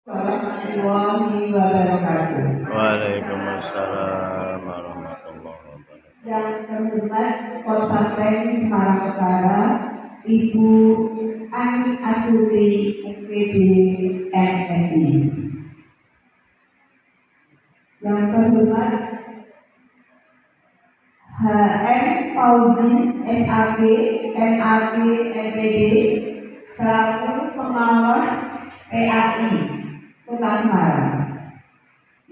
Warahmatullahi wabarakatuh. Waalaikumsalam warahmatullahi wabarakatuh. Yang terhormat Kapolsek Semarang Utara, Ibu Ani Astuti SPD MSI. Yang terhormat HM Fauzi SAG MAG MPD selaku pengawas PAI Kota Semarang.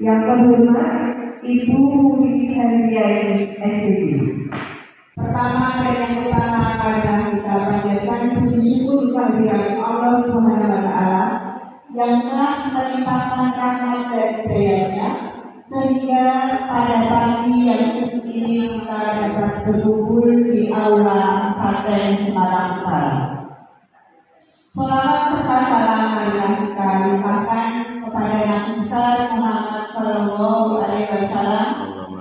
Yang terhormat Ibu Widi Handayani SPD. Pertama dan yang utama adalah kita panjatkan puji syukur kehadirat Allah Subhanahu wa Ta'ala yang telah melimpahkan rahmat dan hidayahnya sehingga pada pagi yang cukup ini kita dapat berkumpul di aula Pesantren Semarang Utara. Salawat serta salam marilah kita limpahkan kepada Nabi besar Muhammad Sallallahu Alaihi Wasallam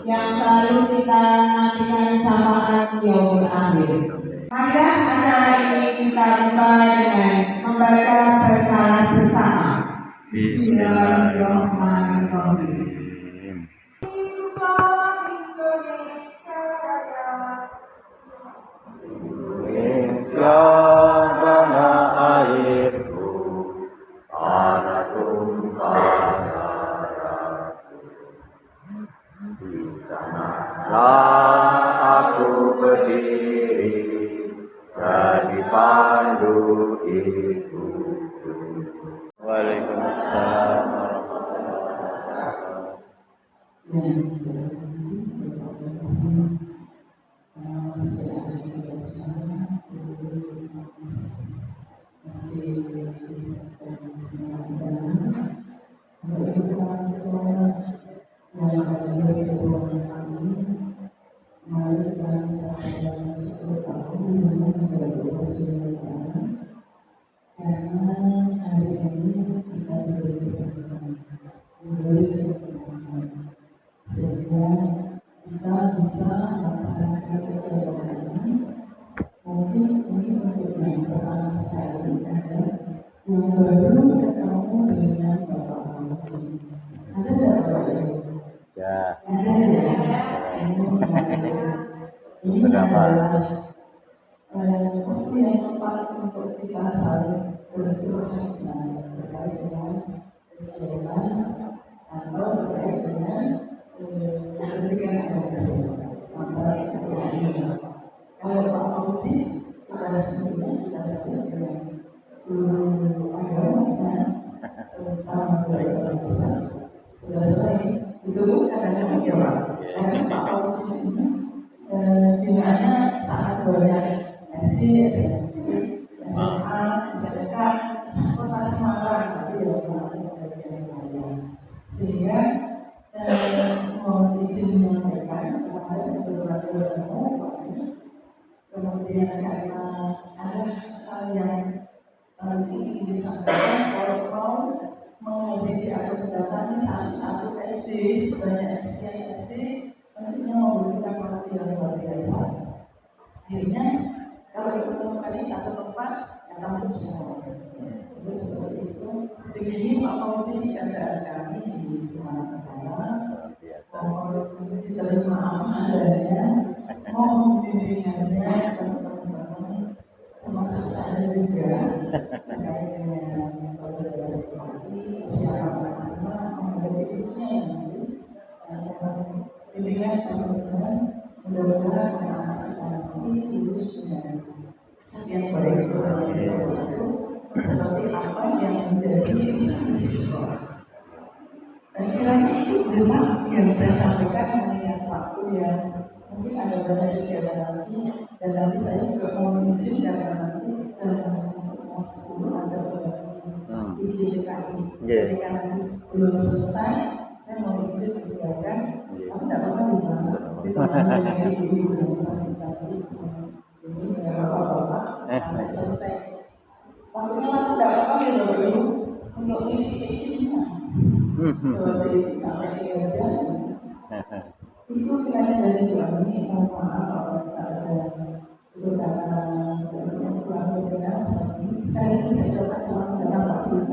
yang selalu kita nantikan syafaat yaumul akhir. Marilah acara ini kita buka dengan membaca bersalah bersama. Bismillahirrahmanirrahim. Indonesia tanah airku, tanah tumpah darahku. Di sanalah aku berdiri, jadi pandu hidupku. Waalaikumsalam warahmatullahi wabarakatuh. Ya. Berapa? Yang paling untuk kita saling bercurhat terkait dengan kegiatan atau terkait dengan pendidikan edukasi. Maka ini kalau Pak Fauzi sudah kita saling dengan guru agama tentang Islam sudah selesai itu kadang-kadang jawab. Karena Pak Fauzi ini jumlahnya sangat banyak. SD, SMP, SMA, SMK, Kota Semarang, tapi sehingga mohon izin menyampaikan kepada beberapa kemudian karena ada hal yang ingin disampaikan kalau mau menjadi atau mendatangi satu SD sebanyak sekian SD tentunya membutuhkan waktu yang luar biasa. Akhirnya kalau ketemu kali satu tempat datang ke semua. Terus seperti itu. Begini Pak Fauzi keadaan kami di Semarang Utara. Mohon diterima apa adanya. Mohon bimbingannya teman-teman termasuk saya juga terkait dengan siapa nama mengenai ujian saya bimbingan teman-teman mudah-mudahan anak-anak ini lulus dengan yang baik seperti apa yang menjadi isi sekolah. Dan kiranya itu adalah yang saya sampaikan mengenai waktu yang mungkin ada banyak kegiatan lagi dan nanti saya juga mau izin karena nanti jam 10 ada IGDKI. Jadi karena belum selesai, saya mau izin kegiatan. Kamu tidak apa-apa di mana? Di mana yang ibu-ibu yang cantik-cantik ini tidak apa-apa sampai selesai. Waktunya aku tidak apa-apa ya Bapak-Ibu untuk isi ini. Seperti sampai 3 jam. Itu kiranya dari kami, mohon maaf kalau tidak ada itu karena yang kurang berkenan sekali saya coba dalam waktu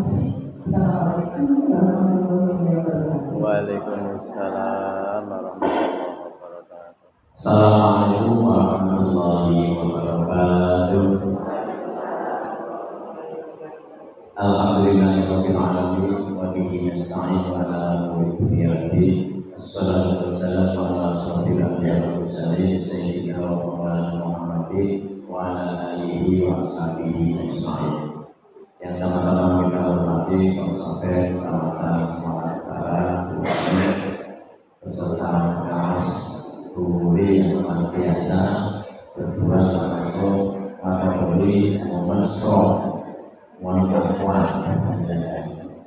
kasih. Assalamualaikum warahmatullahi wabarakatuh. Waalaikumsalam warahmatullahi wabarakatuh. Assalamualaikum warahmatullahi wabarakatuh. Alhamdulillahirabbil alamin wa bihi nasta'in ala umuri dunya waddin. Assalatu wassalamu ala asyrofil anbiya'i wal mursalin sayyidina wa maulana Muhammadin wa ala alihi wa ashabihi ajma'in. Yang sama-sama kita hormati konsapen Kecamatan Semarang Utara beserta Mas Buri yang luar biasa berdua termasuk kategori momen strong wanita kuat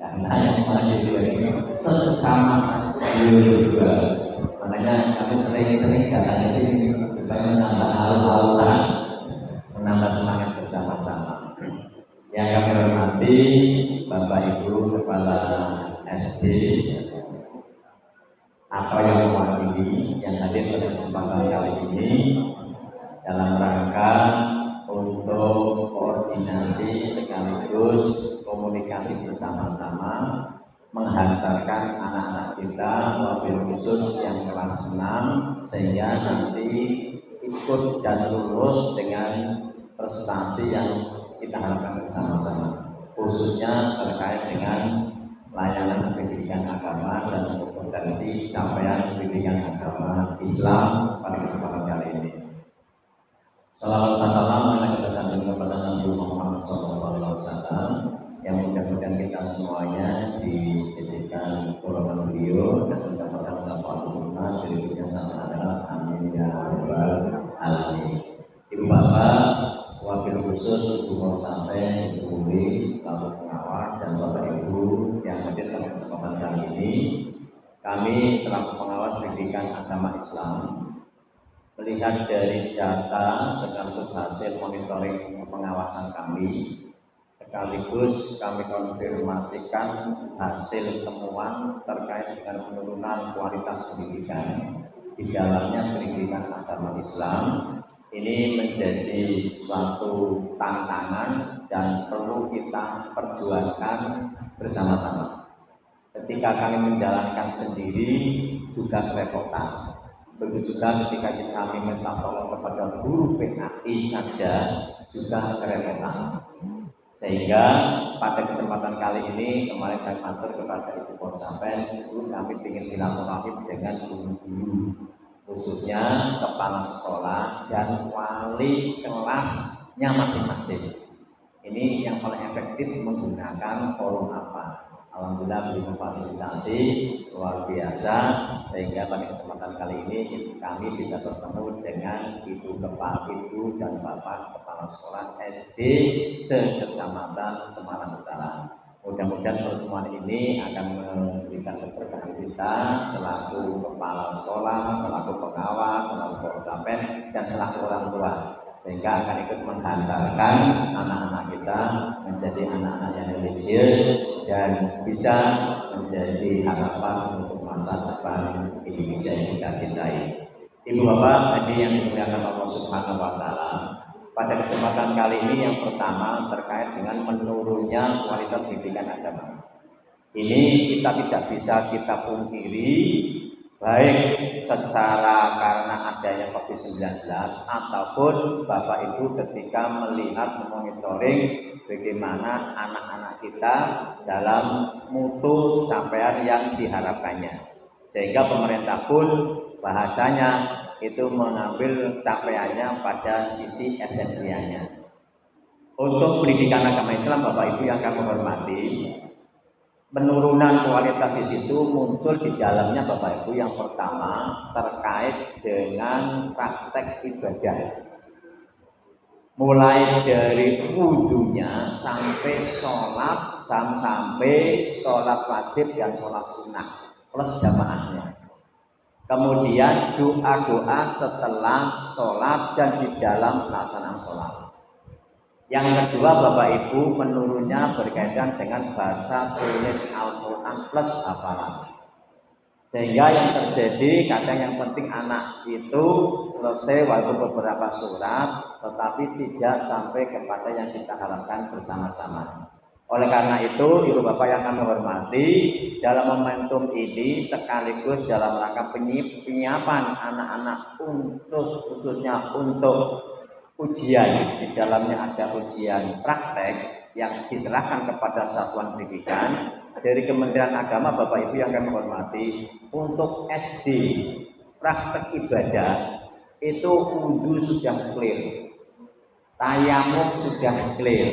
karena yang mana juga ini secama juga, makanya kami sering datang ke sini supaya menambah alur-aluran, menambah semangat bersama-sama. Yang kami hormati Bapak Ibu Kepala SD atau yang mewakili yang hadir pada kesempatan kali ini dalam rangka untuk koordinasi sekaligus komunikasi bersama-sama menghantarkan anak-anak kita wabil khusus yang kelas 6 sehingga nanti ikut dan lulus dengan prestasi yang kita harapkan bersama-sama, khususnya terkait dengan layanan pendidikan agama dan potensi capaian pendidikan agama Islam pada kesempatan kali ini. Salawat dan salam kita sanjung kepada Nabi Muhammad SAW yang mudah-mudahan kita semuanya dijadikan golongan beliau dan mendapatkan syafaat umat berikutnya sama adalah amin ya rabbal alamin. Ibu bapak, wakil khusus Ibu Sampai, Ibu Buri, selaku pengawas dan bapak ibu yang hadir pada kesempatan kali ini, kami selaku pengawas pendidikan agama Islam melihat dari data sekaligus hasil monitoring pengawasan kami, sekaligus kami konfirmasikan hasil temuan terkait dengan penurunan kualitas pendidikan di dalamnya pendidikan agama Islam. Ini menjadi suatu tantangan dan perlu kita perjuangkan bersama-sama. Ketika kami menjalankan sendiri juga kerepotan. Begitu juga ketika kami minta tolong kepada guru PAI saja juga kerepotan. Sehingga pada kesempatan kali ini kemarin kami matur kepada Ibu Konsapen, Ibu kami ingin silaturahim dengan guru-guru, khususnya kepala sekolah dan wali kelasnya masing-masing. Ini yang paling efektif menggunakan forum apa? Alhamdulillah beri memfasilitasi luar biasa sehingga pada kesempatan kali ini kami bisa bertemu dengan Ibu Kepala Ibu dan Bapak Kepala Sekolah SD se-Kecamatan Semarang Utara. Mudah-mudahan pertemuan ini akan memberikan keberkahan kita selaku kepala sekolah, selaku pengawas, selaku konsapen dan selaku orang tua, sehingga akan ikut menghantarkan anak-anak kita menjadi anak-anak yang religius dan bisa menjadi harapan untuk masa depan Indonesia yang kita cintai. Ibu bapak tadi yang dimuliakan Allah Subhanahu wa Ta'ala, pada kesempatan kali ini yang pertama terkait dengan menurunnya kualitas pendidikan agama. Ini kita tidak bisa kita pungkiri, baik secara karena adanya COVID-19 ataupun Bapak Ibu ketika melihat memonitoring bagaimana anak-anak kita dalam mutu capaian yang diharapkannya. Sehingga pemerintah pun bahasanya itu mengambil capaiannya pada sisi esensialnya. Untuk pendidikan agama Islam, Bapak Ibu yang kami hormati, penurunan kualitas di situ muncul di dalamnya Bapak Ibu yang pertama terkait dengan praktek ibadah. Mulai dari wudhunya sampai sholat sampai sholat wajib dan sholat sunnah plus jamaahnya. Kemudian doa-doa setelah sholat dan di dalam pelaksanaan sholat. Yang kedua Bapak Ibu menurunnya berkaitan dengan baca tulis Al-Quran plus hafalan. Sehingga yang terjadi kadang yang penting anak itu selesai walaupun beberapa surat tetapi tidak sampai kepada yang kita harapkan bersama-sama. Oleh karena itu, Ibu Bapak yang kami hormati, dalam momentum ini sekaligus dalam rangka penyiapan anak-anak khususnya untuk ujian, di dalamnya ada ujian praktek yang diserahkan kepada satuan pendidikan dari Kementerian Agama. Bapak Ibu yang kami hormati, untuk SD praktek ibadah itu wudu sudah clear, tayamum sudah clear,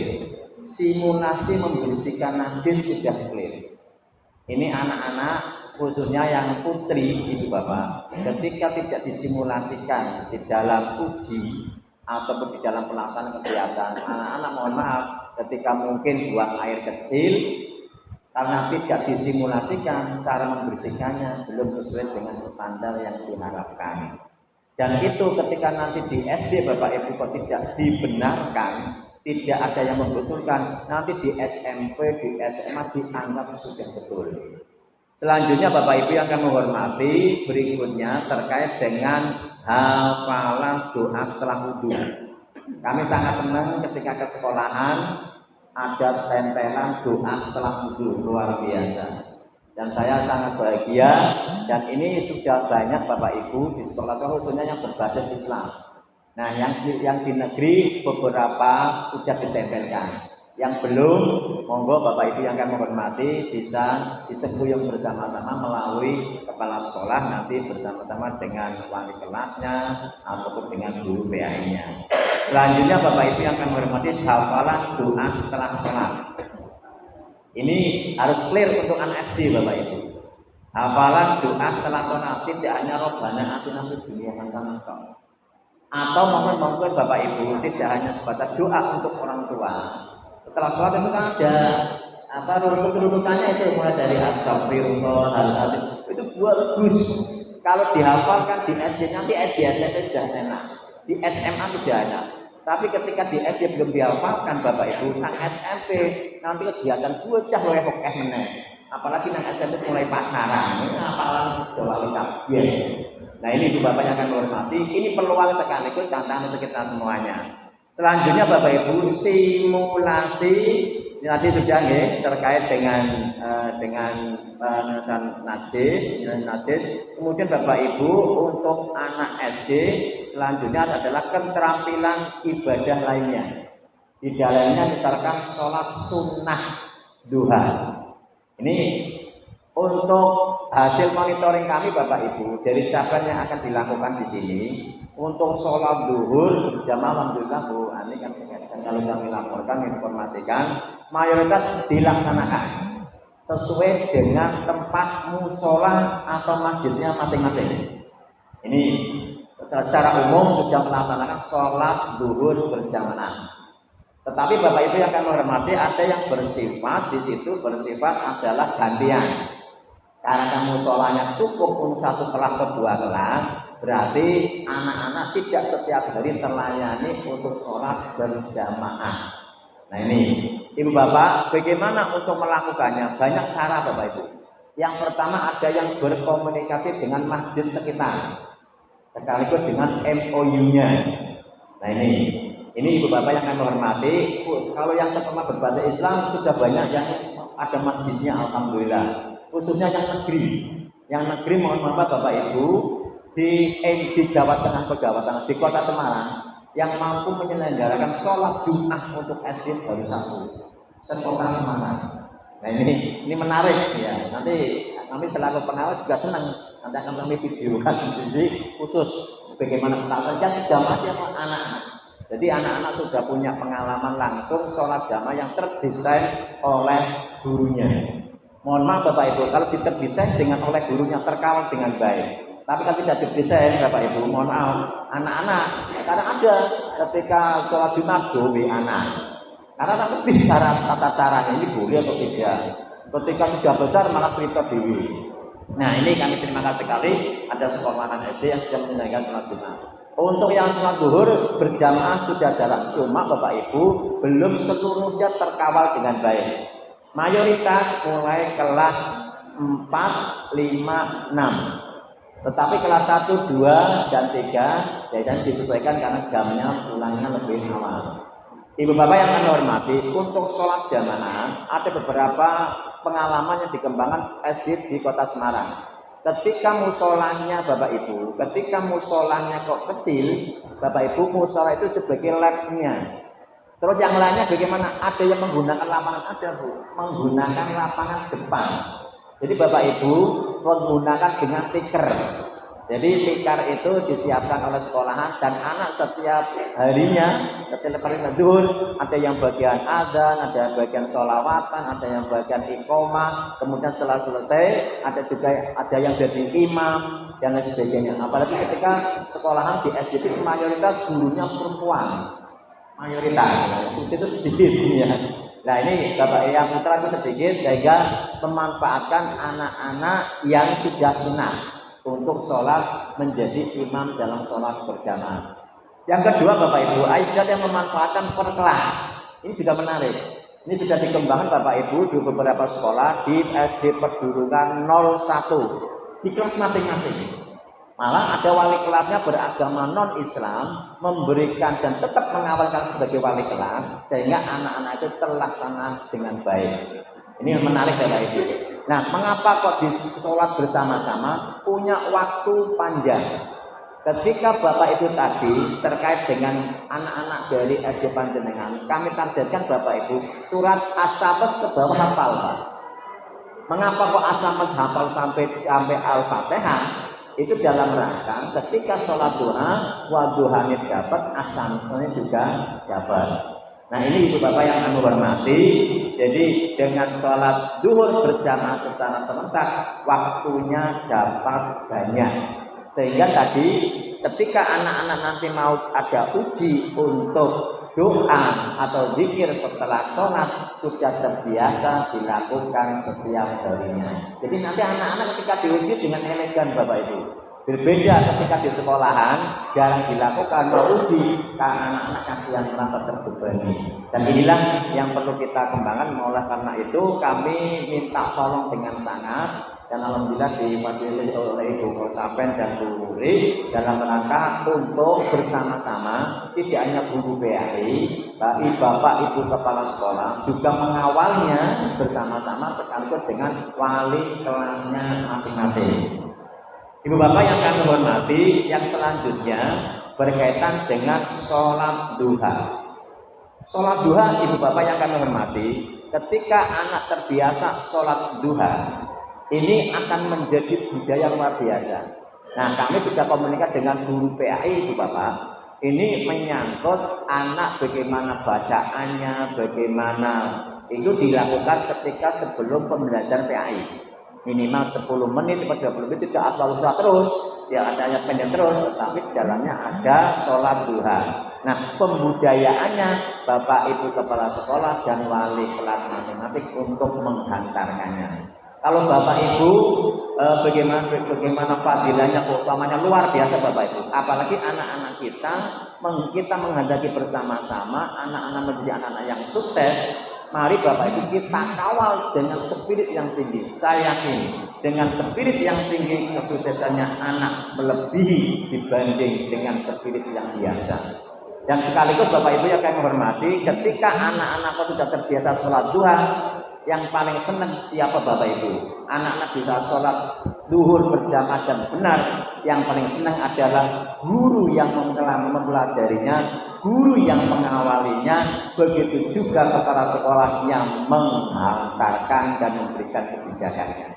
simulasi membersihkan najis sudah clear. Ini anak-anak khususnya yang putri Ibu Bapak, ketika tidak disimulasikan di dalam uji ataupun di dalam pelaksanaan kegiatan, anak-anak mohon maaf ketika mungkin buang air kecil karena tidak disimulasikan cara membersihkannya belum sesuai dengan standar yang diharapkan. Dan itu ketika nanti di SD Bapak Ibu tidak dibenarkan, tidak ada yang membetulkan, nanti di SMP, di SMA dianggap sudah betul. Selanjutnya Bapak Ibu yang kami hormati, berikutnya terkait dengan hafalan doa setelah wudhu. Kami sangat senang ketika ke sekolahan ada tempelan doa setelah wudhu, luar biasa. Dan saya sangat bahagia, dan ini sudah banyak Bapak Ibu di sekolah-sekolah khususnya yang berbasis Islam. Nah, yang di negeri beberapa sudah ditempelkan. Yang belum, monggo Bapak Ibu yang kami hormati bisa disebuyung bersama-sama melalui kepala sekolah, nanti bersama-sama dengan wali kelasnya ataupun dengan guru PAI-nya. Selanjutnya Bapak Ibu yang kami hormati, hafalan doa setelah sholat. Ini harus clear untuk anak SD Bapak Ibu. Hafalan doa setelah sholat, tidak hanya Robbana atina fid dunya hasanah atau mungkin Bapak Ibu tidak hanya sebatas doa untuk orang tua. Setelah sholat itu kan ada runutannya itu, mulai dari astagfirullah, itu bagus. Kalau dihafalkan di SD, nanti di SMP sudah enak, di SMA sudah enak. Tapi ketika di SD belum dihafalkan Bapak Ibu, nang SMP nanti kegiatan bocah loe pokeh meneh. Apalagi nang SMP mulai pacaran, ini hafalan doa kabeh. Nah, ini Ibu Bapak yang akan menghormati, ini peluang sekaligus tantangan untuk kita semuanya. Selanjutnya Bapak Ibu, simulasi ini tadi sudah terkait dengan najis. Kemudian Bapak Ibu untuk anak SD selanjutnya adalah keterampilan ibadah lainnya. Di dalamnya misalkan sholat sunnah duha. Ini untuk hasil monitoring kami Bapak Ibu dari cabang yang akan dilakukan di sini. Untuk sholat duhur berjamaah alhamdulillah Bu Ani kan kalau kami laporkan informasikan mayoritas dilaksanakan sesuai dengan tempat musola atau masjidnya masing-masing. Ini secara umum sudah melaksanakan sholat duhur berjamaah. Tetapi Bapak Ibu yang akan menghormati, ada yang bersifat di situ adalah gantian. Karena musolanya cukup untuk satu kelas atau dua kelas, berarti anak-anak tidak setiap hari terlayani untuk sholat berjamaah. Nah ini, Ibu Bapak, bagaimana untuk melakukannya? Banyak cara Bapak Ibu. Yang pertama ada yang berkomunikasi dengan masjid sekitar, sekaligus dengan MOU-nya. Nah ini Ibu Bapak yang kami hormati. Kalau yang sekolah berbahasa Islam sudah banyak yang ada masjidnya, alhamdulillah. Khususnya yang negeri mohon maaf Bapak Ibu di Jawa Tengah, di Kota Semarang yang mampu menyelenggarakan sholat Jumat untuk SD baru satu, sekota Semarang. Nah ini menarik ya. Nanti kami selaku pengawas juga senang. Nanti akan kami videokan sendiri khusus bagaimana pelaksanaan jamaah siapa anak-anak. Jadi anak-anak sudah punya pengalaman langsung sholat jamaah yang terdesain oleh gurunya. Mohon maaf Bapak Ibu, kalau terdesain dengan oleh gurunya terkawal dengan baik. Tapi kalau tidak didesain Bapak Ibu, mohon maaf, anak-anak karena ada ketika sholat Jumat doa anak. Karena tak ngerti tata caranya ini boleh atau tidak. Ketika sudah besar malah cerita dewi. Nah ini kami terima kasih sekali ada sekolahan SD yang sudah menunaikan sholat Jumat. Untuk yang sholat duhur berjamaah sudah jalan, cuma Bapak Ibu belum seluruhnya terkawal dengan baik. Mayoritas mulai kelas 4, 5, 6. Tetapi kelas 1, 2, dan 3 ya, disesuaikan karena jamnya pulangnya lebih awal. Ibu bapak yang kami hormati, untuk sholat jamaah ada beberapa pengalaman yang dikembangkan SD di kota Semarang. Ketika musolanya bapak ibu, ketika musolanya kok kecil, bapak ibu musola itu sebagai labnya. Terus yang lainnya bagaimana? Ada yang menggunakan lapangan, ada bu, menggunakan lapangan depan. Jadi bapak ibu menggunakan dengan tikar. Jadi tikar itu disiapkan oleh sekolahan dan anak setiap harinya, setiap hari zuhur, ada yang bagian adzan, ada yang bagian sholawatan, ada yang bagian iqomah, kemudian setelah selesai ada yang jadi imam dan lain sebagainya. Apalagi ketika sekolahan di SD itu mayoritas gurunya perempuan, mayoritas itu sedikit ya. Nah ini Bapak yang putra itu sedikit sehingga memanfaatkan anak-anak yang sudah sunat untuk sholat menjadi imam dalam sholat berjamaah. Yang kedua Bapak Ibu, ada yang memanfaatkan per kelas. Ini juga menarik. Ini sudah dikembangkan Bapak Ibu di beberapa sekolah di SD Pedurukan 01 di kelas masing-masing. Malah ada wali kelasnya beragama non-Islam memberikan dan tetap mengawalkan sebagai wali kelas sehingga anak-anak itu terlaksana dengan baik. Ini menarik Bapak Ibu. Nah, mengapa kok di sholat bersama-sama punya waktu panjang? Ketika Bapak Ibu tadi terkait dengan anak-anak dari SD Panjenengan, kami targetkan Bapak Ibu surat As-Samad ke bawah hafal, Pak. Mengapa kok As-Samad hafal sampai Al-Fatihah? Itu dalam rangka ketika sholat duha, waduhanit dapat, As-Samadnya juga dapat. Nah ini ibu bapak yang kami hormati, jadi dengan sholat duhur berjamaah secara serentak waktunya dapat banyak. Sehingga tadi ketika anak-anak nanti mau ada uji untuk doa atau zikir setelah sholat sudah terbiasa dilakukan setiap harinya. Jadi nanti anak-anak ketika diuji dengan elegan Bapak Ibu. Berbeda ketika di sekolahan jarang dilakukan uji karena anak-anak kasihan merasa terbebani. Dan inilah yang perlu kita kembangkan. Oleh karena itu kami minta tolong dengan sangat dan alhamdulillah difasilitasi oleh Ibu Kosapen dan Bu Muri dalam rangka untuk bersama-sama tidak hanya guru PAI, tapi Bapak Ibu Kepala Sekolah juga mengawalnya bersama-sama sekaligus dengan wali kelasnya masing-masing. Ibu bapak yang kami hormati, yang selanjutnya berkaitan dengan sholat duha. Sholat duha ibu bapak yang kami hormati, ketika anak terbiasa sholat duha, ini akan menjadi budaya luar biasa. Nah kami sudah komunikasi dengan guru PAI ibu bapak. Ini menyangkut anak bagaimana bacaannya, bagaimana itu dilakukan ketika sebelum pembelajaran PAI. Minimal 10 menit atau 20 menit tidak asal usaha terus ya ada ayat pendek terus tetapi dalamnya ada sholat duha. Nah pembudayaannya Bapak Ibu Kepala Sekolah dan wali kelas masing-masing untuk menghantarkannya. Kalau Bapak Ibu bagaimana fadilahnya utamanya luar biasa Bapak Ibu. Apalagi anak-anak kita menghadapi bersama-sama anak-anak menjadi anak-anak yang sukses. Mari Bapak Ibu kita kawal dengan spirit yang tinggi. Saya yakin dengan spirit yang tinggi kesuksesannya anak melebihi dibanding dengan spirit yang biasa. Dan sekaligus Bapak Ibu yang kami hormati, ketika anak-anak sudah terbiasa sholat duha, yang paling senang siapa Bapak Ibu? Anak-anak bisa sholat duhur berjamaah dan benar. Yang paling senang adalah guru yang mempelajarinya, guru yang mengawalinya, begitu juga kepala sekolah yang menghantarkan dan memberikan kebijakannya.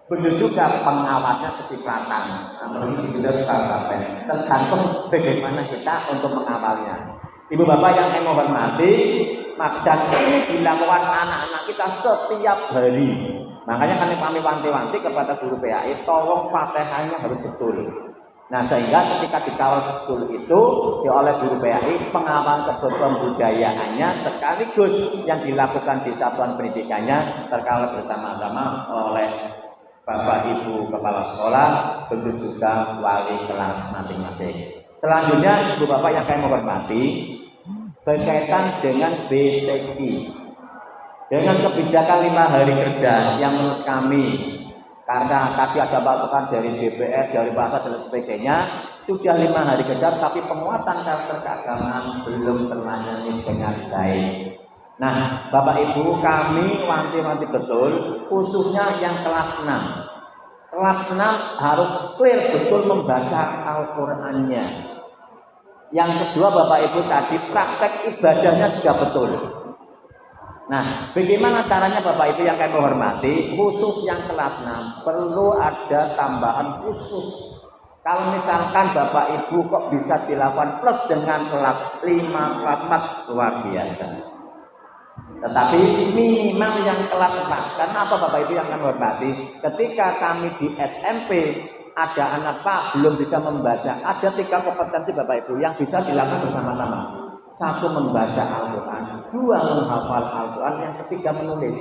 Begitu juga pengawasnya kecipratan. Apalagi kita juga sampai tergantung bagaimana kita untuk mengawalnya. Ibu bapak yang kami hormati, dan ini dilakukan anak-anak kita setiap hari. Makanya kami wanti-wanti kepada guru PAI, tolong Fatihahnya harus betul. Nah sehingga ketika dikawal betul itu oleh guru PAI, pengawalan kebudayaannya sekaligus yang dilakukan di satuan pendidikannya terkawal bersama-sama oleh Bapak Ibu Kepala Sekolah, begitu juga wali kelas masing-masing. Selanjutnya ibu bapak yang kami hormati, berkaitan dengan BTI, dengan kebijakan 5 hari kerja yang menurut kami Karena tadi ada masukan dari DPR, dari bahasa dan sebagainya, sudah 5 hari kejar, tapi penguatan karakter keagamaan belum terlayani dengan baik. Nah, Bapak Ibu, kami wanti-wanti betul, khususnya yang kelas 6. Kelas 6 harus clear betul membaca Al-Qur'annya. Yang kedua, Bapak Ibu, tadi praktek ibadahnya juga betul. Nah, bagaimana caranya Bapak Ibu yang kami hormati, khusus yang kelas 6 perlu ada tambahan khusus. Kalau misalkan Bapak Ibu kok bisa dilakukan plus dengan kelas 5, kelas 4, luar biasa. Tetapi minimal yang kelas 4. Karena apa Bapak Ibu yang kami hormati, ketika kami di SMP ada anak Pak belum bisa membaca, ada 3 kompetensi Bapak Ibu yang bisa dilakukan bersama-sama. 1 membaca Al-Quran, 2 menghafal Al-Quran, yang ketiga menulis.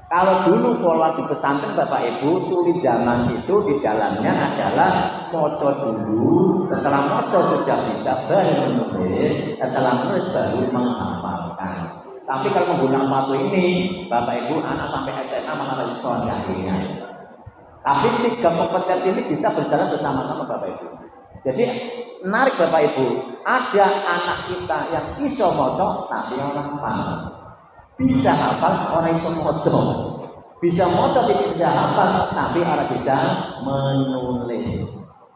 Kalau dulu pola di pesantren Bapak Ibu, tulis zaman itu di dalamnya adalah moco dulu, setelah moco sudah bisa baru menulis, setelah menulis baru menghafalkan. Tapi kalau menggunakan waktu ini, Bapak Ibu anak sampai SMA malah bisa ingat. Tapi 3 kompetensi ini bisa berjalan bersama-sama Bapak Ibu. Jadi menarik Bapak Ibu, ada anak kita yang iso moco tapi orang paham, bisa hafal orang iso moco, bisa moco tidak bisa hafal tapi orang bisa menulis.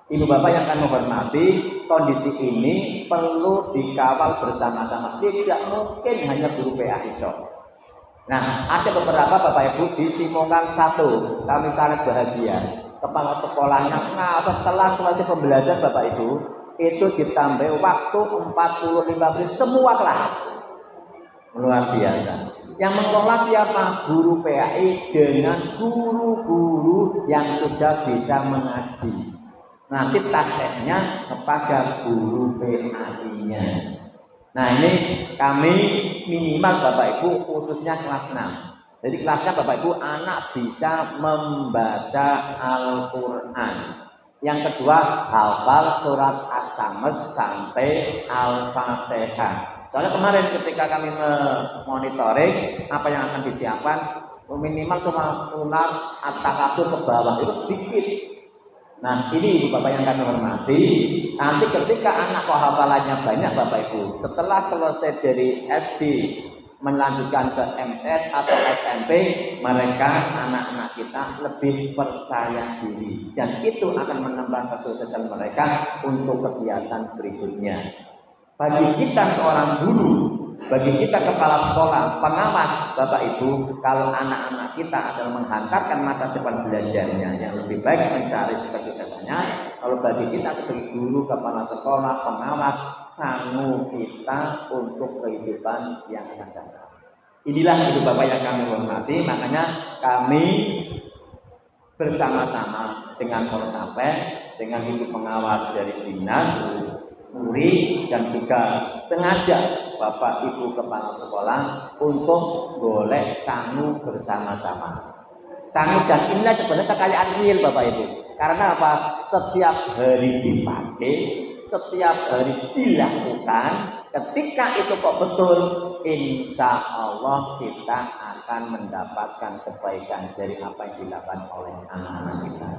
Ibu Bapak yang akan menghormati, kondisi ini perlu dikawal bersama-sama. Tidak mungkin hanya guru PA itu. Nah, ada beberapa Bapak Ibu di Simongan 1, kami sangat bahagia. Kepala sekolahnya, nah setelah selesai pembelajaran Bapak Ibu, itu ditambah waktu 45 menit semua kelas. Luar biasa. Yang mengelola siapa? Guru PAI dengan guru-guru yang sudah bisa mengaji. Nanti tasnya kepada guru PAI-nya. Nah ini kami minimal Bapak Ibu khususnya kelas 6. Jadi kelasnya Bapak Ibu anak bisa membaca Al-Quran. Yang kedua hafal surat As-Sames sampai Al-Fatihah. Soalnya kemarin ketika kami monitoring apa yang akan disiapkan, minimal semua surat At-Takatsur ke bawah itu sedikit. Nah ini Ibu Bapak yang kami hormati, nanti ketika anak kok hafalannya banyak Bapak Ibu, setelah selesai dari SD melanjutkan ke MS atau SMP, mereka anak-anak kita lebih percaya diri dan itu akan menambah kesuksesan mereka untuk kegiatan berikutnya. Bagi kita seorang guru, bagi kita kepala sekolah, pengawas Bapak Ibu, kalau anak-anak kita akan menghantarkan masa depan belajarnya yang lebih baik mencari kesuksesannya, kalau bagi kita sebagai guru, kepala sekolah, pengawas, sanggup kita untuk kehidupan yang akan datang. Inilah Ibu Bapak yang kami hormati, makanya kami bersama-sama dengan Polsapek, dengan Ibu pengawas dari Dinas, murid dan juga pengajar Bapak Ibu kepala sekolah untuk golek sangu bersama-sama. Sangu dan inilah sebenarnya kekayaan real Bapak Ibu. Karena apa? Setiap hari dipakai, setiap hari dilakukan. Ketika itu kok betul, insya Allah kita akan mendapatkan kebaikan dari apa yang dilakukan oleh anak-anak kita.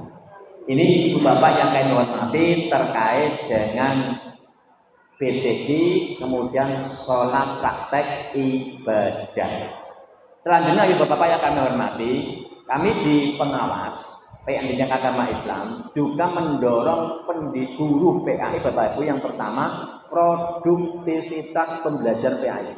Ini Ibu Bapak yang kami hormati terkait dengan BTG, kemudian sholat praktek ibadah. Selanjutnya Ibu Bapak yang kami hormati, kami di pengawas Pendidikan Agama Islam juga mendorong guru PAI Bapak Ibu yang pertama produktivitas pembelajar PAI.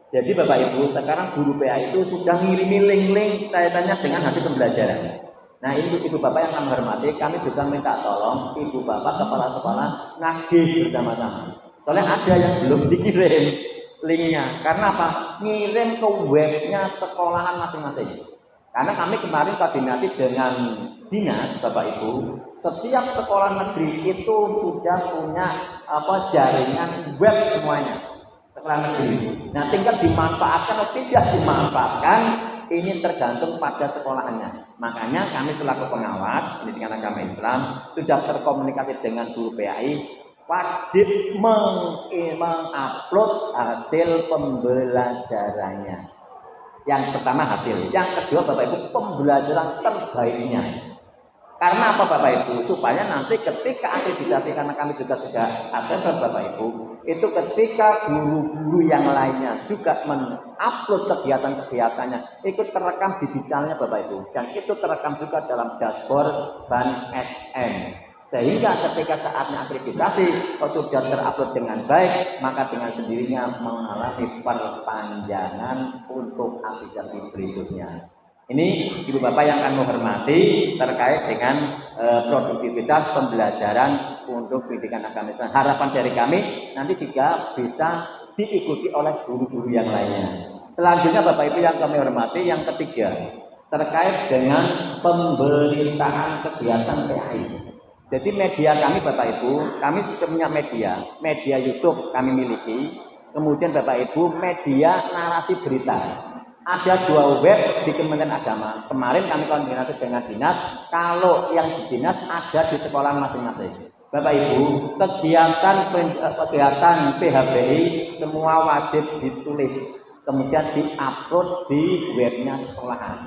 Jadi Bapak Ibu sekarang guru PAI itu sudah ngirimi link-link kaitannya dengan hasil pembelajaran. Nah ini Ibu Bapak yang kami hormati, kami juga minta tolong Ibu Bapak kepala sekolah nagih bersama-sama. Soalnya ada yang belum dikirim linknya. Karena apa? Ngirim ke webnya sekolahan masing-masing. Karena kami kemarin koordinasi dengan dinas Bapak Ibu, setiap sekolah negeri itu sudah punya jaringan web semuanya sekolah negeri. Nah tinggal dimanfaatkan atau tidak dimanfaatkan ini tergantung pada sekolahannya. Makanya kami selaku pengawas pendidikan agama Islam sudah terkomunikasi dengan guru PAI wajib mengupload hasil pembelajarannya. Yang pertama hasil, yang kedua Bapak Ibu pembelajaran terbaiknya. Karena apa Bapak Ibu? Supaya nanti ketika akreditasi, karena kami juga sudah asesor Bapak Ibu, itu ketika guru-guru yang lainnya juga mengupload kegiatan-kegiatannya, ikut terekam digitalnya Bapak Ibu, dan itu terekam juga dalam dashboard Ban SM. Sehingga ketika saatnya akreditasi, kalau sudah terupload dengan baik, maka dengan sendirinya mengalami perpanjangan untuk akreditasi berikutnya. Ini Ibu Bapak yang akan menghormati terkait dengan produktivitas pembelajaran untuk pendidikan agama Islam. Harapan dari kami nanti juga bisa diikuti oleh guru-guru yang lainnya. Selanjutnya Bapak Ibu yang kami hormati, yang ketiga terkait dengan pemberitaan kegiatan PAI. Jadi media kami Bapak Ibu, kami sudah punya media YouTube kami miliki. Kemudian Bapak Ibu media narasi berita. Ada 2 web di Kementerian Agama. Kemarin kami koordinasi dengan dinas, kalau yang di dinas ada di sekolah masing-masing. Bapak Ibu, kegiatan PHBI semua wajib ditulis, kemudian diupload di webnya sekolahan.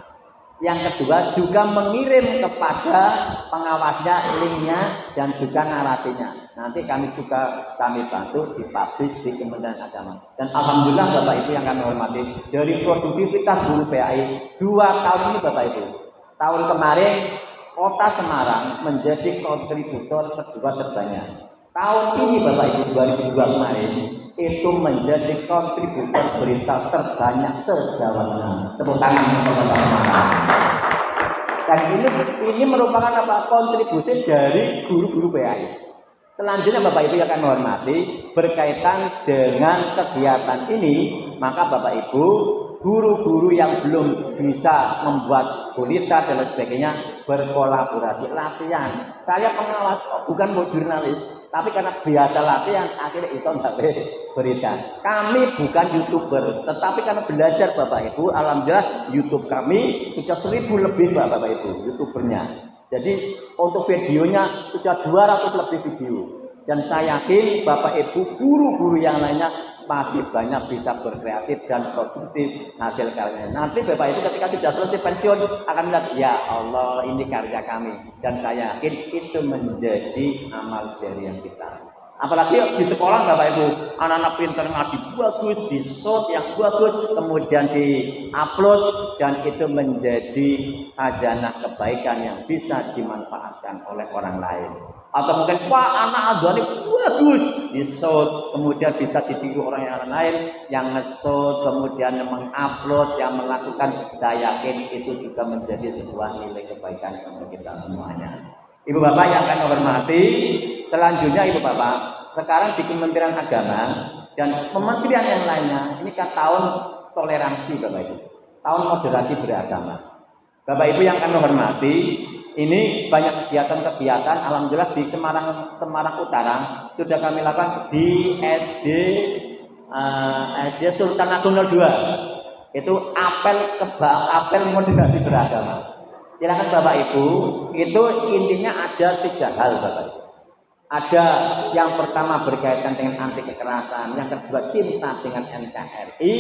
Yang kedua juga mengirim kepada pengawasnya linknya dan juga narasinya. Nanti kami bantu dipublish di Kementerian Agama. Dan alhamdulillah Bapak Ibu yang kami hormati, dari produktivitas guru PAI 2 tahun ini Bapak Ibu. Tahun kemarin Kota Semarang menjadi kontributor kedua terbanyak. Tahun ini Bapak Ibu 2002 kemarin itu menjadi kontributor berita terbanyak se-Jawa Tengah. Tepuk tangan untuk Kota Semarang. Dan ini merupakan apa? Kontribusi dari guru-guru PAI. Selanjutnya Bapak Ibu yang akan menghormati, berkaitan dengan kegiatan ini, maka Bapak Ibu guru-guru yang belum bisa membuat gulita dan lain sebagainya berkolaborasi latihan. Saya pengawas, bukan mau jurnalis, tapi karena biasa latihan akhirnya iso berita. Kami bukan YouTuber, tetapi karena belajar Bapak Ibu, alhamdulillah YouTube kami sudah 1000 lebih Bapak Ibu YouTubernya. Jadi untuk videonya sudah 200 lebih video. Dan saya yakin Bapak Ibu guru-guru yang lainnya masih banyak bisa berkreasi dan produktif hasil karyanya. Nanti Bapak Ibu ketika sudah selesai pensiun akan melihat, ya Allah ini karya kami. Dan saya yakin itu menjadi amal jariah kita. Apalagi di sekolah Bapak Ibu, anak-anak pintar ngaji bagus, di shoot yang bagus, kemudian di-upload, dan itu menjadi khazanah kebaikan yang bisa dimanfaatkan oleh orang lain. Atau mungkin, wah anak Adoni bagus, di shoot, kemudian bisa ditiru orang yang lain, yang nge-shoot, kemudian yang meng-upload, yang melakukan, saya yakin itu juga menjadi sebuah nilai kebaikan untuk kita semuanya. Ibu Bapak yang akan menghormati, selanjutnya Ibu Bapak, sekarang di Kementerian Agama dan kementerian yang lainnya, ini kan tahun toleransi Bapak Ibu, tahun moderasi beragama. Bapak Ibu yang akan menghormati, ini banyak kegiatan-kegiatan, alhamdulillah di Semarang Utara sudah kami lakukan di SD Sultan Agung 02. Itu apel moderasi beragama. Silakan Bapak Ibu, itu intinya ada 3 hal Bapak Ibu. Ada yang pertama berkaitan dengan anti kekerasan, yang kedua cinta dengan NKRI,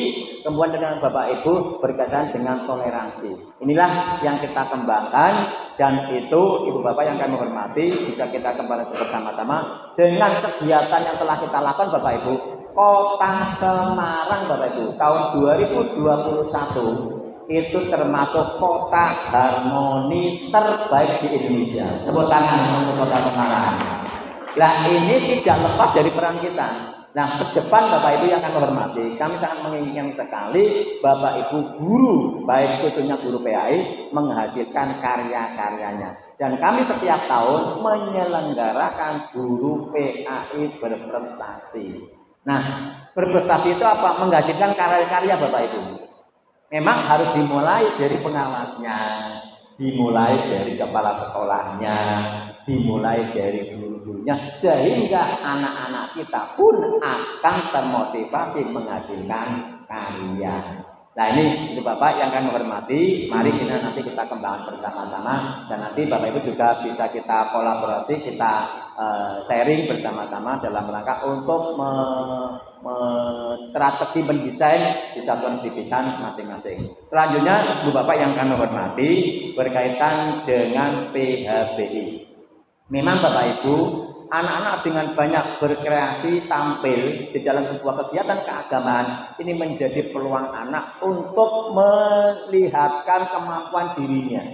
kemudian dengan Bapak Ibu berkaitan dengan toleransi. Inilah yang kita kembangkan, dan itu Ibu Bapak yang kami hormati bisa kita kembangkan bersama-sama dengan kegiatan yang telah kita lakukan Bapak Ibu. Kota Semarang Bapak Ibu tahun 2021 itu termasuk kota harmoni terbaik di Indonesia. Tepuk tangan untuk Kota Semarang. Nah ini tidak lepas dari peran kita. Nah ke depan Bapak Ibu yang akan menghormati, kami sangat menginginkan sekali Bapak Ibu guru, baik khususnya guru PAI, menghasilkan karya-karyanya. Dan kami setiap tahun menyelenggarakan guru PAI berprestasi. Nah berprestasi itu apa? Menghasilkan karya-karya Bapak Ibu. Memang harus dimulai dari pengawasnya, dimulai dari kepala sekolahnya, dimulai dari guru-gurunya, sehingga anak-anak kita pun akan termotivasi menghasilkan karya. Nah ini Bapak yang akan menghormati, mari nanti kita kembangkan bersama-sama, dan nanti Bapak Ibu juga bisa kita kolaborasi, kita sharing bersama-sama dalam rangka untuk strategi mendesain di satuan pendidikan masing-masing. Selanjutnya, Ibu Bapak yang kami hormati berkaitan dengan PHBI. Memang Bapak Ibu, anak-anak dengan banyak berkreasi tampil di dalam sebuah kegiatan keagamaan ini menjadi peluang anak untuk melihatkan kemampuan dirinya.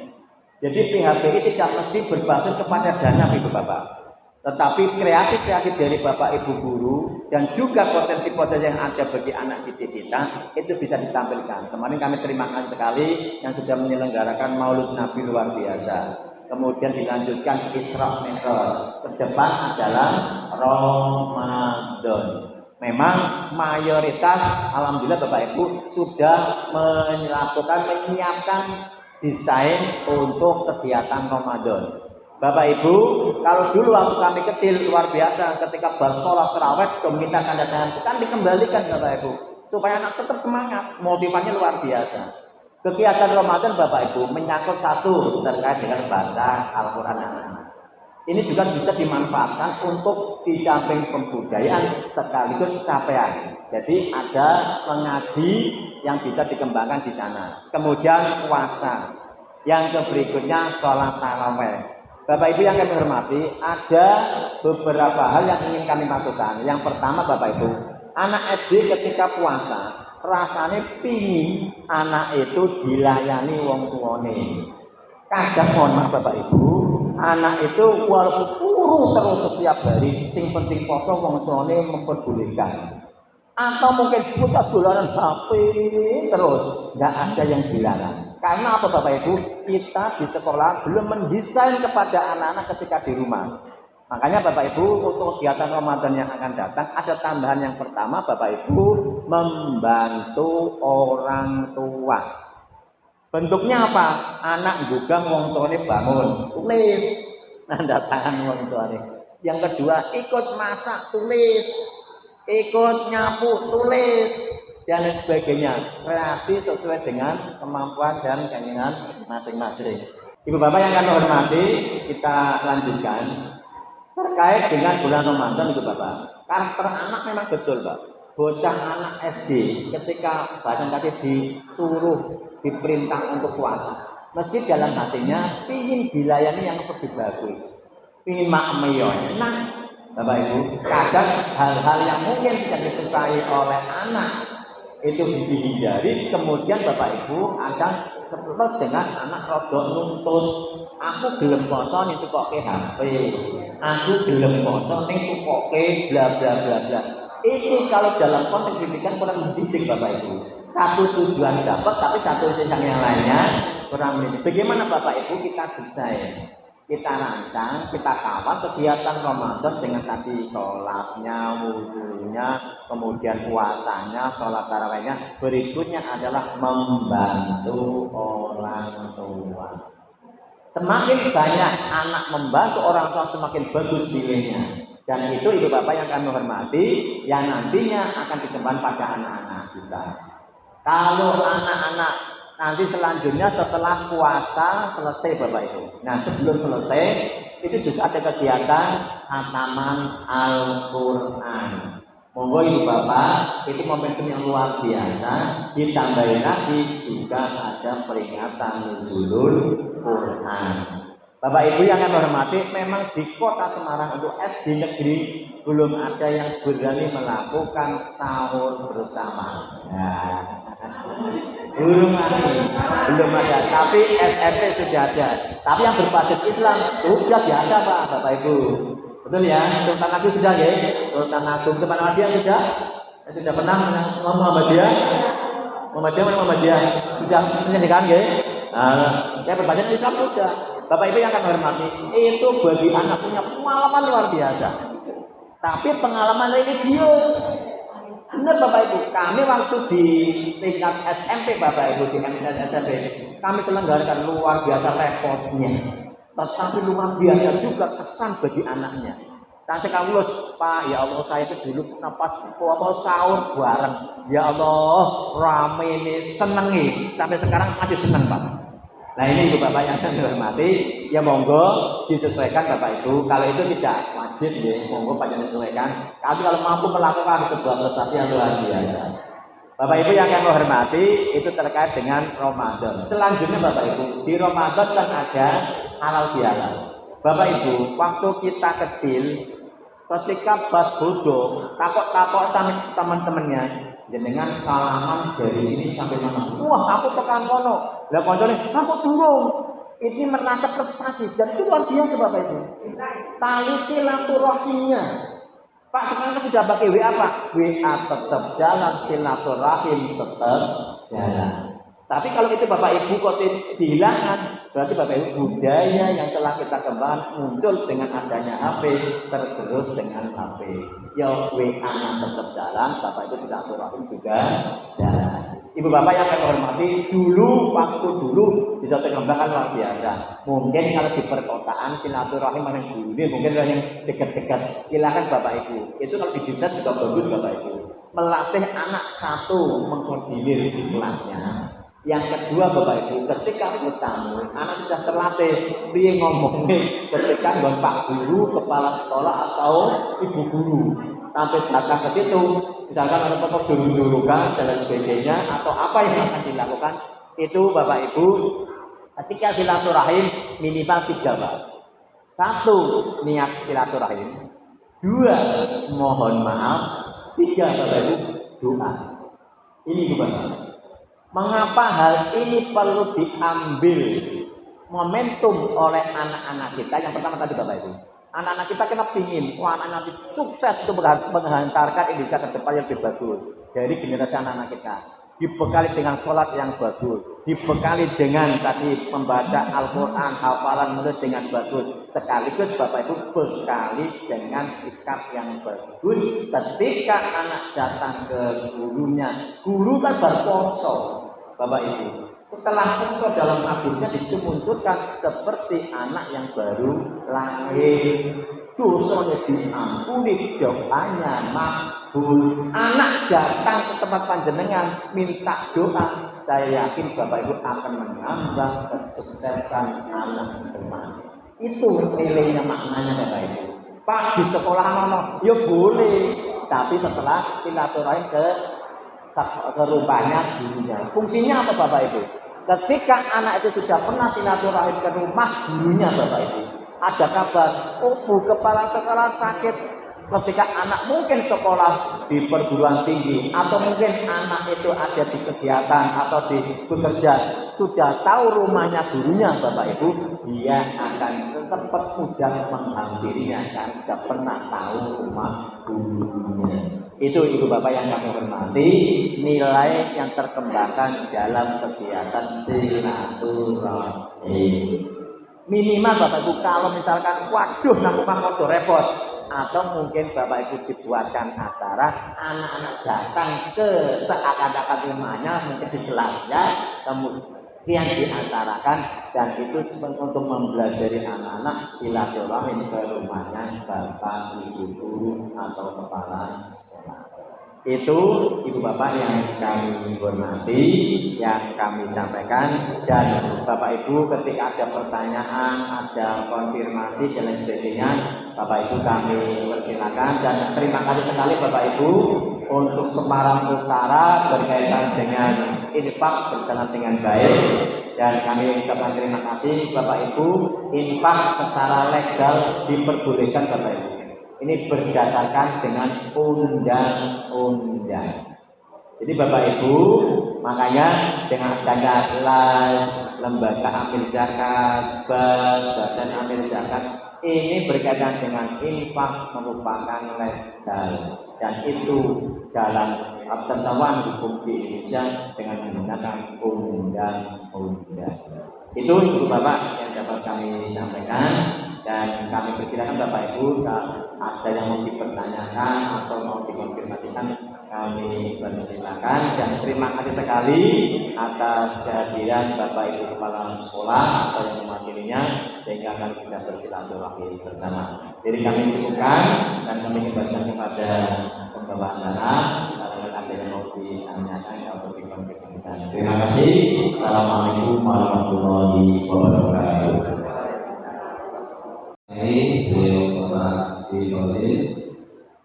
Jadi PHBI tidak mesti berbasis kepada dana Ibu Bapak. Tetapi kreasi-kreasi dari Bapak Ibu guru dan juga potensi-potensi yang ada bagi anak didik kita itu bisa ditampilkan. Kemarin kami terima kasih sekali yang sudah menyelenggarakan Maulid Nabi luar biasa. Kemudian dilanjutkan Isra Mi'raj. Kedepan adalah Ramadan. Memang mayoritas alhamdulillah Bapak Ibu sudah menyiapkan desain untuk kegiatan Ramadan. Bapak Ibu, kalau dulu waktu kami kecil luar biasa ketika bersolat tarawih meminta tanda tangan, sekarang dikembalikan Bapak Ibu supaya anak tetap semangat, motivasinya luar biasa. Kegiatan Ramadan Bapak Ibu menyangkut satu terkait dengan baca Al-Quran anak-anak. Ini juga bisa dimanfaatkan untuk di samping pembudayaan sekaligus capaian. Jadi ada mengaji yang bisa dikembangkan di sana. Kemudian puasa. Yang berikutnya sholat tarawih. Bapak Ibu yang kami hormati, ada beberapa hal yang ingin kami masukkan. Yang pertama Bapak Ibu, anak SD ketika puasa, rasanya pingin anak itu dilayani wong tuane. Kadang mohon maaf Bapak Ibu, anak itu walaupun turu terus setiap hari, sing penting poso wong tuane memperbolehkan. Atau mungkin buta dolanan HP terus, nggak ada yang dilarang. Karena apa Bapak Ibu? Kita di sekolah belum mendesain kepada anak-anak ketika di rumah. Makanya Bapak Ibu untuk kegiatan Ramadan yang akan datang ada tambahan yang pertama Bapak Ibu membantu orang tua. Bentuknya apa? Anak juga wong tuane bangun, tulis tanda tangan wong tuane. Yang kedua ikut masak, tulis. Ikut nyapu, tulis. Dan lain sebagainya, kreasi sesuai dengan kemampuan dan keinginan masing-masing. Ibu Bapak yang kami hormati, kita lanjutkan terkait dengan bulan Ramadan Ibu Bapak. Karakter anak memang betul Pak. Bocah anak SD ketika bahkan tadi disuruh diperintah untuk puasa, mesti dalam hatinya ingin dilayani yang lebih bagus, ingin makmiyah. Nah Bapak Ibu, kadang hal-hal yang mungkin tidak disukai oleh anak itu dihindari, kemudian Bapak Ibu akan terus dengan anak rodok nuntut, aku gelem poso ning tukoke HP, aku gelem poso ning tukoke bla bla bla bla. Ini kalau dalam konteks pendidikan kurang mendidik Bapak Ibu. Satu tujuan dapat tapi satu sisi yang lainnya kurang mendidik. Bagaimana Bapak Ibu kita desain, kita rancang, kita kawal kegiatan Ramadan dengan tadi sholatnya, wudhunya, kemudian puasanya, sholat tarawihnya. Berikutnya adalah membantu orang tua. Semakin banyak anak membantu orang tua, semakin bagus nilainya. Dan itu Ibu Bapak yang kami hormati, yang nantinya akan dikembangkan pada anak-anak kita. Kalau anak-anak nanti selanjutnya setelah puasa selesai Bapak Ibu. Nah sebelum selesai itu juga ada kegiatan khataman Al-Quran. Monggo Ibu Bapak, itu momentum yang luar biasa. Ditambahin lagi juga ada peringatan Nuzulul Quran. Bapak Ibu yang kami hormati, memang di kota Semarang untuk SD negeri belum ada yang berani melakukan sahur bersama. Nah, belum ada, tapi SMP sudah ada. Tapi yang berbasis Islam sudah biasa Pak, Bapak Ibu. Betul ya? Sultan Agung sudah ya? Sultan Agung Teman Muhammadiyah sudah pernah Muhammadiyah? Muhammadiyah sudah menyanyikan ya? Nah, yang berbasis Islam sudah. Bapak Ibu yang akan hormati, itu bagi anak punya pengalaman luar biasa. Tapi pengalaman religius. Benar Bapak Ibu, kami waktu di tingkat SMP Bapak Ibu, di MTS SMP, kami selenggarakan luar biasa repotnya. Tetapi luar biasa juga kesan bagi anaknya. Dan sekarang lulus, Pak, ya Allah saya itu dulu pas sahur bareng. Ya Allah, rame ini senengi. Sampai sekarang masih seneng Pak. Nah ini ibu bapak yang kami hormati, ya monggo disesuaikan bapak ibu. Kalau itu tidak wajib ya, monggo panjang disesuaikan. Tapi kalau mampu melakukan sebuah prestasi yang luar biasa. Bapak ibu yang kami hormati, itu terkait dengan Ramadan. Selanjutnya bapak ibu, di Ramadan kan ada halal bihalal. Bapak ibu, waktu kita kecil, ketika bas bodoh, takut-takut sama teman-temannya, dengan salaman dari sini sampai mana? Wah, aku tekan kono. Lah koncone, aku turun. Ini merasa prestasi dan itu luar biasa bapak ibu. Tali silaturahimnya. Pak sekarang kan sudah pakai WA Pak. WA tetap jalan, silaturahim tetap jalan. Tapi kalau itu bapak ibu kok dihilangkan, berarti bapak ibu budaya yang telah kita kembangkan muncul dengan adanya HP, tergerus dengan HP. Ya WA-nya tetap jalan, bapak ibu silaturahim juga jalan. Ibu bapak yang kami hormati, waktu dulu bisa terkembangkan luar biasa. Mungkin kalau di perkotaan silaturahim yang dulu, mungkin yang dekat-dekat. Silakan bapak ibu. Itu kalau di desa juga bagus bapak ibu. Melatih anak satu mengkoordinir di kelasnya. Yang kedua bapak ibu, ketika bertamu, anak sudah terlatih dia ngomongnya ketika dengan pak guru, kepala sekolah atau ibu guru. Sampai datang ke situ, misalkan ada pokok juru-jurukan dan lain sebagainya, atau apa yang akan dilakukan, itu bapak ibu, ketika silaturahim minimal 3 Pak. 1, niat silaturahim. 2, mohon maaf. 3, bapak ibu, doa. Ini bapak. Mengapa hal ini perlu diambil momentum oleh anak-anak kita? Yang pertama tadi bapak ibu, anak-anak kita kena pingin, anak-anak kita sukses untuk menghantarkan Indonesia ke depan yang lebih bagus. Dari generasi anak-anak kita dibekali dengan sholat yang bagus, dibekali dengan tadi membaca Al-Quran, hafalan mulut dengan bagus, sekaligus bapak ibu bekali dengan sikap yang bagus. Ketika anak datang ke gurunya, guru kan berposo, bapak ibu. Setelah poso dalam hadisnya disitu munculkan seperti anak yang baru lahir, dosanya diampuni, doanya makbul. Anak datang ke tempat panjenengan minta doa, saya yakin bapak ibu akan menambah kesuksesan anak teman. Itu nilainya, maknanya bapak ibu. Pak di sekolah mana? Ya boleh, tapi setelah silaturahim ke rumahnya gurunya. Fungsinya apa bapak ibu? Ketika anak itu sudah pernah silaturahim ke rumah gurunya bapak ibu, ada kabar, oh bu kepala sekolah sakit. Ketika anak mungkin sekolah di perguruan tinggi, atau mungkin anak itu ada di kegiatan atau di bekerja, sudah tahu rumahnya gurunya bapak ibu, dia akan tetap mudah menghampirinya karena sudah pernah tahu rumah gurunya. Itu ibu bapak yang kami hormati, nilai yang terkembangkan dalam kegiatan silaturahim. Minimal bapak ibu kalau misalkan waduh nak motor repot, atau mungkin bapak ibu dibuatkan acara, anak-anak datang ke seakan-akan rumahnya, mungkin di kelasnya, kemudian diacarakan, dan itu untuk mempelajari anak-anak silaturahim ke rumahnya bapak ibu guru atau kepala sekolah. Itu ibu bapak yang kami hormati, yang kami sampaikan, dan bapak ibu ketika ada pertanyaan, ada konfirmasi dan lain sebagainya, bapak ibu kami persilakan. Dan terima kasih sekali bapak ibu untuk Semarang Utara berkaitan dengan infak berjalan dengan baik, dan kami ucapkan terima kasih bapak ibu. Infak secara legal diperbolehkan bapak ibu. Ini berdasarkan dengan undang-undang. Jadi bapak ibu, makanya dengan adanya LAS, lembaga amil zakat, badan amil zakat, ini berkaitan dengan infak merupakan legal, dan itu dalam ketentuan hukum di Indonesia dengan menggunakan undang-undang. Itu ibu bapak yang dapat kami sampaikan. Dan kami persilakan bapak ibu, ada yang mau dipertanyakan atau mau dikonfirmasikan, kami persilakan. Dan terima kasih sekali atas kehadiran bapak ibu kepala sekolah atau yang mewakilinya, sehingga kami bisa bersilaturahmi bersama. Jadi kami cukupkan dan kami kembalikan kepada pembawa acara. Kalau ada yang mau ditanyakan atau dikonfirmasikan, Terima kasih. Assalamualaikum warahmatullahi wabarakatuh. Beliau Bapak Sri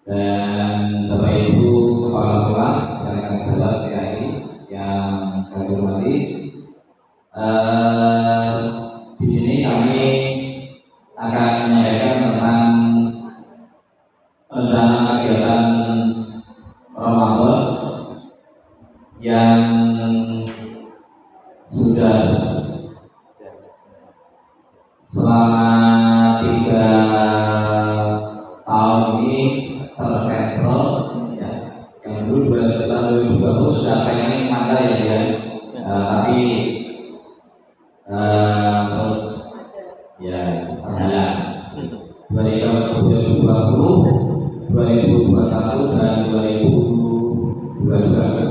dan Bapak Ibu Kepala Sekolah dan sahabat PAI yang kami hormati. Di sini kami akan menyampaikan tentang rencana kegiatan Ramadan yang sudah selama 3 tahun ini tercancel ya. Yang dulu 2020 sudah pengen ada ya dia, tapi terus ya terhalang. 2020, 2021 dan 2022.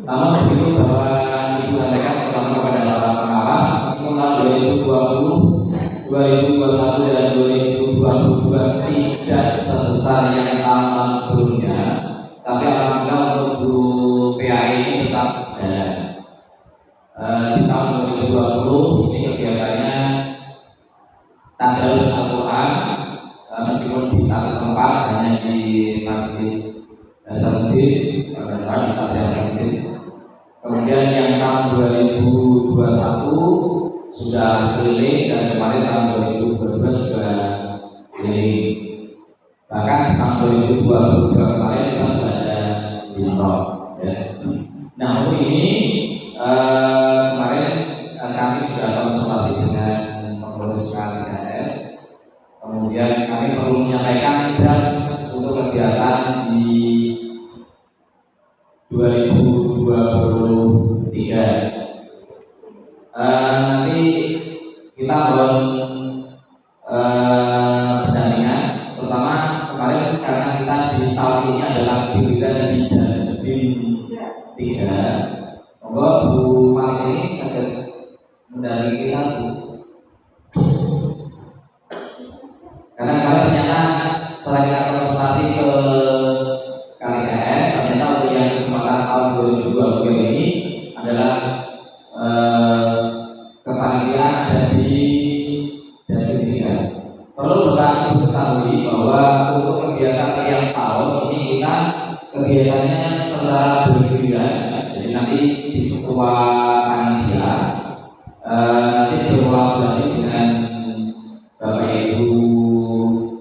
Namun begitu bahwa Ibu sampaikan pertama kepada para pengawas, meskipun tahun 2020, 2021 dan 2022 tidak sebesar yang tahun sebelumnya, tapi alhamdulillah untuk guru PAI ini tetap jalan. Di tahun 2020 ini kegiatannya tadarus Al-Quran, meskipun di satu tempat hanya di Masjid Hasanuddin, pada saat di Satya Hasanuddin. Kemudian yang tahun 2021 sudah keliling dan kemarin tahun 2022 juga keliling. Bahkan di tahun 2022 kemarin kita sudah ada di Nol. Ya. Nah untuk ini kemarin kami sudah konsultasi dengan pengurus KPS. Kemudian kami perlu menyampaikan draft untuk kegiatan di 2023. Nanti kita belum pendampingan, terutama kemarin karena kita di tahun ini adalah pilihan BIM 3. Monggo Bu Martini saged mendampingi kita Bu. Karena kemarin ternyata setelah kita konsultasi ke KPS, ternyata untuk yang kesempatan tahun 2020 ini adalah kepanitiaan ada di tiga. Perlu Bapak Ibu ketahui bahwa untuk kegiatan tiap tahun ini kita kegiatannya secara bergiliran. Jadi nanti di ketua panitia nanti berkolaborasi dengan Bapak Ibu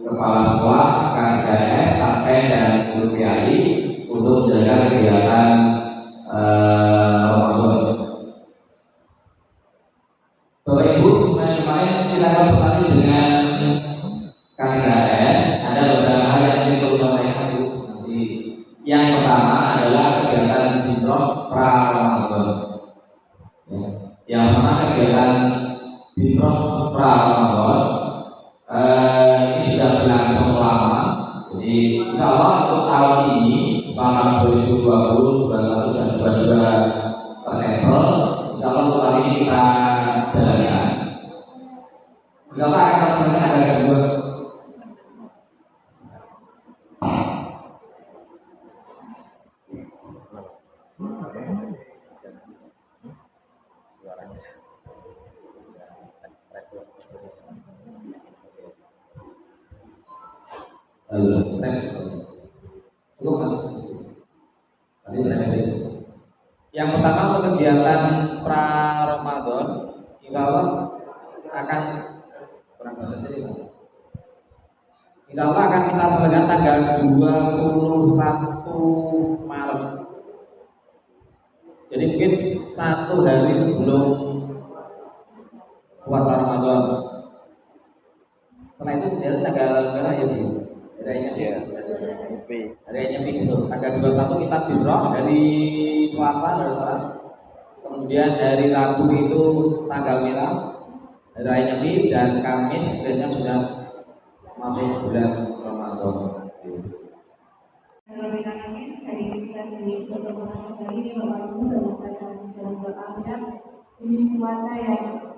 Kepala Sekolah, KPS, sampai dan guru PAI untuk menjaga kegiatan Ramadan. Bapak Ibu, sebenarnya kemarin kita konsultasi dengan KPS, ada beberapa hal yang ingin perlu sampaikan Bu. Nanti yang pertama adalah kegiatan Bidroh pra Ramadan. Yang pertama kegiatan Bidroh pra Ramadan ini sudah berlangsung lama. Jadi insya Allah untuk tahun ini selama 2020, 2021 dan 2022 tercancel. Insya Allah untuk tahun ini kita jalankan. Insya Allah akan tercapai ada kedua. Yang pertama untuk kegiatan pra Ramadan, insya Allah akan kita selenggarakan tanggal 21 Maret. Jadi mungkin 1 hari sebelum puasa Ramadan. Setelah itu dari tanggal berapa ya Bu? Hari Nyepi itu tanggal 21 kita Bidroh dari Selasa dari salah. Kemudian dari Rabu itu tanggal merah hari Nyepi dan Kamis sebenarnya sudah masuk bulan Ramadan. Dari Bapak Ibu dan saya sedang berada di cuaca yang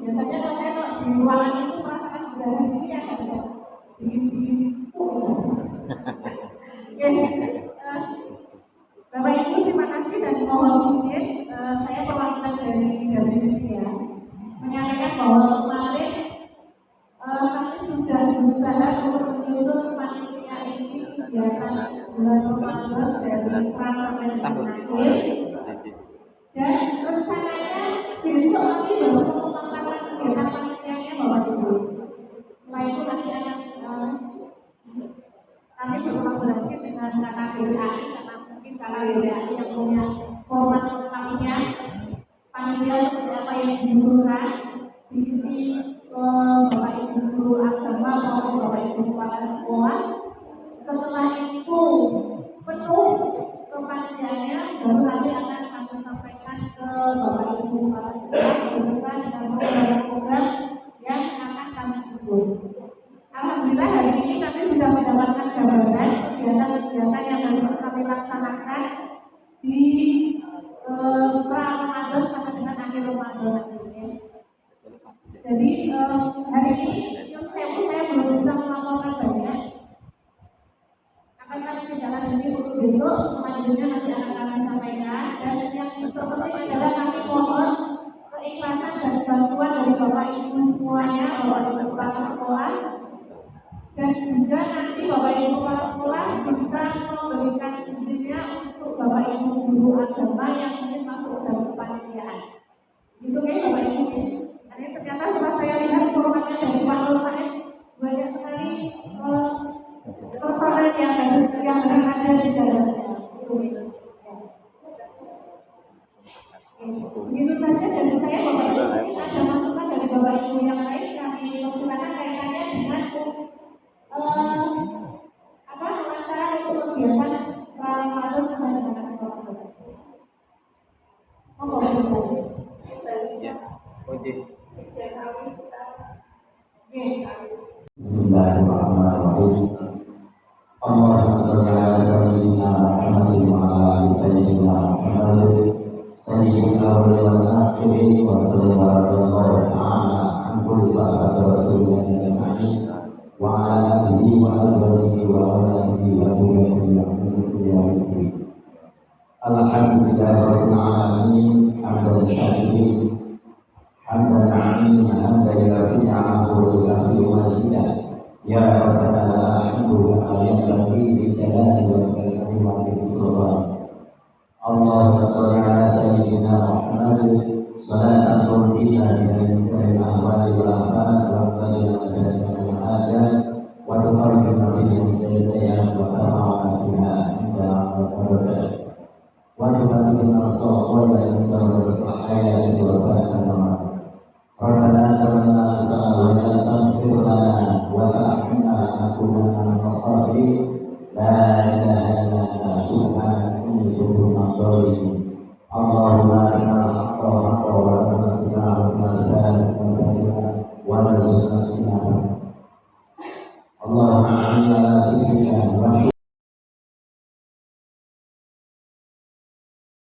biasanya kalau saya di ruangan itu merasakan udara ini yang ada dingin-dingin. Bapak Ibu terima kasih mohon izin, saya perwakilan dari WWF ya, menyampaikan bahwa kemarin kami sudah berusaha untuk menyusun panitia ini kegiatan bulan Ramadan dari pra sampai dengan akhir. Dan rencananya besok kami baru mengumumkan kegiatan panitianya Bapak Ibu. Setelah itu nanti akan kami berkolaborasi dengan KKBAI karena mungkin KKBAI yang punya format lengkapnya panitia seperti apa yang dibutuhkan diisi Bapak Ibu guru agama maupun Bapak Ibu kepala sekolah. Setelah itu penuh kepanitiaannya baru nanti akan kami sampaikan ke Bapak Ibu kepala sekolah beserta dengan program-program yang akan kami susun. Alhamdulillah hari ini kami sudah mendapatkan gambaran kegiatan-kegiatan yang harus kami laksanakan di pra Ramadan sampai dengan akhir Ramadan nantinya. Jadi hari ini yang saya belum bisa melaporkan banyak. Akan kami jalan ini untuk besok, selanjutnya nanti akan kami sampaikan. Dan yang terpenting adalah kami mohon keikhlasan dan bantuan dari Bapak Ibu semuanya, Bapak Ibu kepala sekolah. Dan juga nanti Bapak Ibu kepala sekolah bisa memberikan izinnya untuk Bapak Ibu guru agama yang ingin masuk dalam kepanitiaan. Itu kan Bapak Ibu. Ini ternyata setelah saya lihat formatnya dari Pak Nur Said banyak sekali personel yang harus ada di dalamnya. Begitu saja dari saya Bapak Ibu. Mungkin ada masukan dari Bapak Ibu yang lain kami persilakan kaitannya dengan wawancara untuk kegiatan Ramadan sampai dengan Ramadan. Ya, kunci. Bismillahirrahmanirrahim. Allahumma shalli ala sayyidina Muhammadin wa ala ali sayyidina Muhammad sayyidina wal akhirin wa sallallahu ta'ala an kulli sahabat rasulillah ajma'in wa ala alihi wa azwajihi wa auladihi wa dhurriyyatihi wa alhamdulillahirabbil alamin hamdan syakirin hamdan na'im hamdan yafi'an wa yukafi mazida ya rabbana alhamdu ayat lagi di jalan wa sallallahu alaihi wasallam. Allahumma shalli ala sayyidina Muhammad salatan tunzina min jami'il ahwali wal afat wa qadina min al-hadat wa tuqarribuna bihi min sayyi'at wa ta'ala inda al-faraj wa tuqarribuna as-sawab wa la yusawwir al-hayat wa al-falah